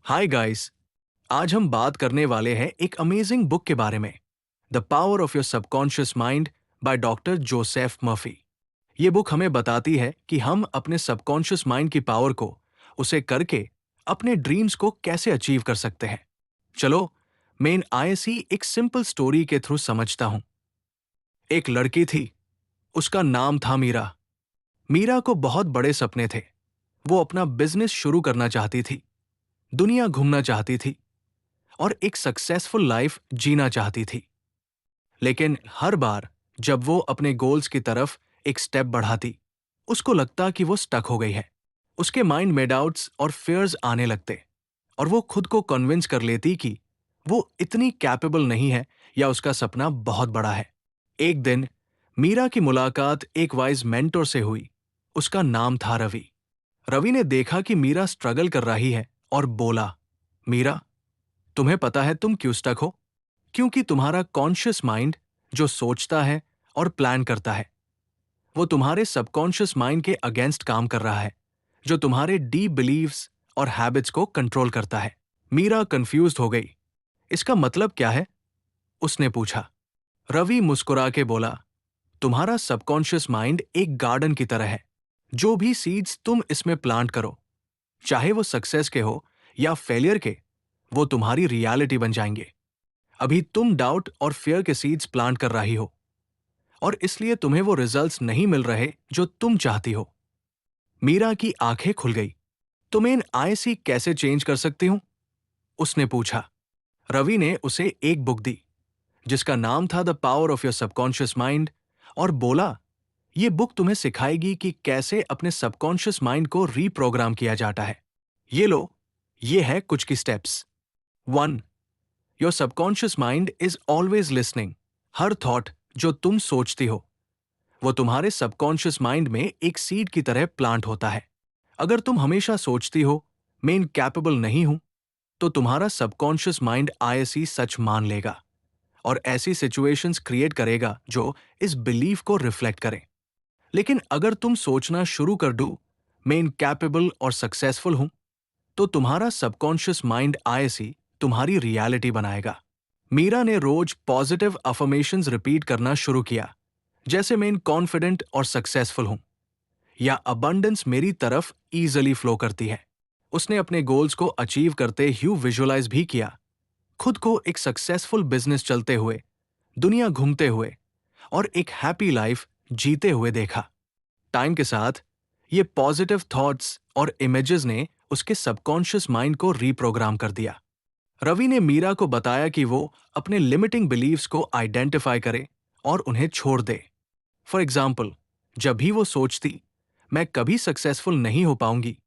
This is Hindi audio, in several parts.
Hi guys. आज हम बात करने वाले हैं एक अमेजिंग बुक के बारे में, the power of your subconscious mind by doctor Joseph Murphy. ये बुक हमें बताती है कि हम अपने सबकॉन्शियस माइंड की पावर को, उसे करके अपने ड्रीम्स को कैसे अचीव कर सकते हैं। चलो, मैं इन आईएससी एक सिंपल स्टोरी के थ्रू समझता हूं। एक लड़की थी, उसका नाम था मीरा। मीरा को बहुत बड़े सपने थे। वो अपना बिजनेस शुरू करना चाहती थी, दुनिया घूमना चाहती थी और एक सक्सेसफुल लाइफ जीना चाहती थी। लेकिन हर बार जब वो अपने गोल्स की तरफ एक स्टेप बढ़ाती, उसको लगता कि वो स्टक हो गई है। उसके माइंड में डाउट्स और फियर्स आने लगते और वो खुद को कन्विंस कर लेती कि वो इतनी कैपेबल नहीं है या उसका सपना बहुत बड़ा है। एक दिन मीरा की मुलाकात एक वाइज मेंटर से हुई। उसका नाम था रवि। रवि ने देखा कि मीरा स्ट्रगल कर रही है और बोला, मीरा, तुम्हें पता है तुम क्यों स्टक हो? क्योंकि तुम्हारा कॉन्शियस माइंड जो सोचता है और प्लान करता है, वो तुम्हारे सबकॉन्शियस माइंड के अगेंस्ट काम कर रहा है, जो तुम्हारे डीप बिलीव्स और हैबिट्स को कंट्रोल करता है। मीरा कंफ्यूज्ड हो गई। इसका मतलब क्या है? उसने पूछा। रवि मुस्कुरा के बोला, तुम्हारा सबकॉन्शियस माइंड एक गार्डन की तरह है। जो भी सीड्स तुम इसमें प्लांट करो, चाहे वो सक्सेस के हो या फेलियर के, वो तुम्हारी रियलिटी बन जाएंगे। अभी तुम डाउट और फियर के सीड्स प्लांट कर रही हो और इसलिए तुम्हें वो रिजल्ट्स नहीं मिल रहे जो तुम चाहती हो। मीरा की आंखें खुल गई। तो मैं इन आईसी कैसे चेंज कर सकती हूं? उसने पूछा। रवि ने उसे एक बुक दी जिसका नाम था the power of your subconscious mind और बोला, ये बुक तुम्हें सिखाएगी कि कैसे अपने सबकॉन्शियस माइंड को रीप्रोग्राम किया जाता है। ये लो, ये है कुछ की steps. 1. Your subconscious mind is always listening. Her thought जो तुम सोचती हो, वो तुम्हारे सबकॉन्शियस माइंड में एक सीड की तरह प्लांट होता है। अगर तुम हमेशा सोचती हो, मैं इनकैपेबल नहीं हूं, तो तुम्हारा सबकॉन्शियस माइंड आईएससी सच मान लेगा और ऐसी सिचुएशंस क्रिएट करेगा जो इस बिलीफ को रिफ्लेक्ट करें। लेकिन अगर तुम सोचना शुरू कर दो, मैं इनकैपेबल और सक्सेसफुल हूं, तो तुम्हारा सबकॉन्शियस माइंड आईएससी तुम्हारी रियलिटी बनाएगा। मीरा ने रोज पॉजिटिव अफर्मेशंस रिपीट करना शुरू किया, जैसे मैं कॉन्फिडेंट और सक्सेसफुल हूं या अबंडेंस मेरी तरफ इजीली फ्लो करती है। उसने अपने गोल्स को अचीव करते ह्यू विजुअलाइज भी किया, खुद को एक सक्सेसफुल बिजनेस चलते हुए, दुनिया घूमते हुए और एक हैप्पी लाइफ जीते हुए देखा। टाइम के साथ ये पॉजिटिव थॉट्स और इमेजेस ने उसके सबकॉन्शियस माइंड को रीप्रोग्राम कर दिया। रवि ने मीरा को बताया कि वो अपने लिमिटिंग बिलीव्स को आइडेंटिफाई करे और उन्हें छोड़ दे। फॉर एग्जाम्पल, जब भी वो सोचती, मैं कभी सक्सेसफुल नहीं हो पाऊंगी,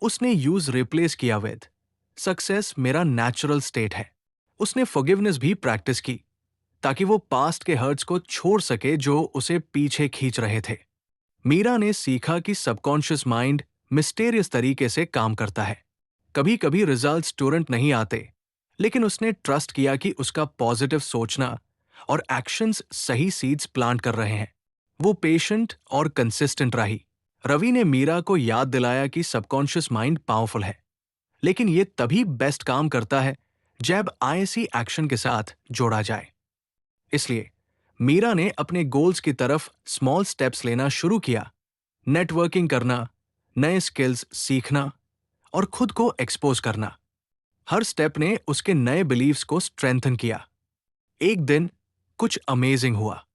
उसने यूज रिप्लेस किया विद, सक्सेस मेरा नेचुरल स्टेट है। उसने फॉरगिवनेस भी प्रैक्टिस की ताकि वो पास्ट के हर्ट्स को छोड़ सके जो उसे पीछे खींच रहे थे। मीरा ने सीखा कि सबकॉन्शियस माइंड मिस्टेरियस तरीके से काम करता है। कभी कभी रिजल्ट्स तुरंत नहीं आते, लेकिन उसने ट्रस्ट किया कि उसका पॉजिटिव सोचना और एक्शंस सही सीड्स प्लांट कर रहे हैं। वो पेशेंट और कंसिस्टेंट रही। रवि ने मीरा को याद दिलाया कि सबकॉन्शियस माइंड पावरफुल है, लेकिन ये तभी बेस्ट काम करता है जब आईएससी एक्शन के साथ जोड़ा जाए। इसलिए मीरा ने अपने गोल्स की तरफ स्मॉल स्टेप्स लेना शुरू किया, नेटवर्किंग करना, नए स्किल्स सीखना और खुद को एक्सपोज करना। हर स्टेप ने उसके नए बिलीव्स को स्ट्रेंथन किया। एक दिन कुछ अमेजिंग हुआ।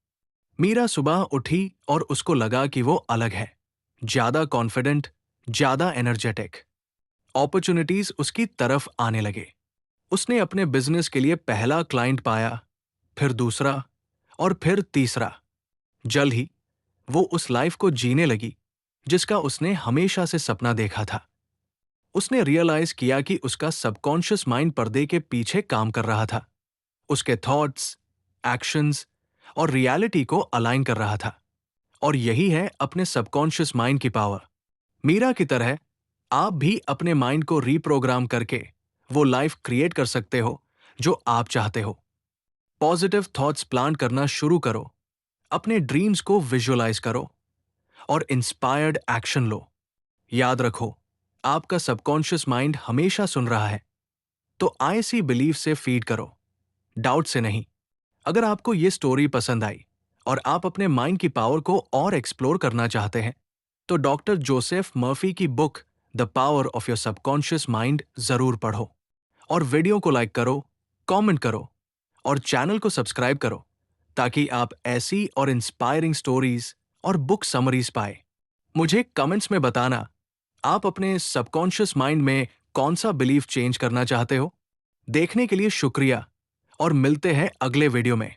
मीरा सुबह उठी और उसको लगा कि वो अलग है, ज्यादा कॉन्फिडेंट, ज्यादा एनर्जेटिक। अपॉर्चुनिटीज उसकी तरफ आने लगे। उसने अपने बिजनेस के लिए पहला क्लाइंट पाया, फिर दूसरा और फिर तीसरा। जल्द ही वो उस लाइफ को जीने लगी जिसका उसने हमेशा से सपना देखा था। उसने रियलाइज किया कि उसका सबकॉन्शियस माइंड पर्दे के पीछे काम कर रहा था, उसके थॉट्स, एक्शंस और रियलिटी को अलाइन कर रहा था। और यही है अपने सबकॉन्शियस माइंड की पावर। मीरा की तरह आप भी अपने माइंड को रीप्रोग्राम करके वो लाइफ क्रिएट कर सकते हो जो आप चाहते हो। पॉजिटिव थॉट्स प्लांट करना शुरू करो, अपने ड्रीम्स को विजुअलाइज करो और इंस्पायर्ड एक्शन लो। याद रखो, आपका सबकॉन्शियस माइंड हमेशा सुन रहा है तो आई सी बिलीव से फीड करो, डाउट से नहीं। अगर आपको ये स्टोरी पसंद आई और आप अपने माइंड की पावर को और एक्सप्लोर करना चाहते हैं, तो डॉक्टर जोसेफ मर्फी की book the power of your subconscious mind जरूर पढ़ो। और वीडियो को लाइक करो, कमेंट करो और चैनल को सब्सक्राइब करो, ताकि आप ऐसी और इंस्पायरिंग स्टोरीज और बुक समरीज पाए। मुझे कमेंट्स में बताना आप अपने सबकॉन्शियस माइंड में कौन सा बिलीफ चेंज करना चाहते हो। देखने के लिए शुक्रिया और मिलते हैं अगले वीडियो में।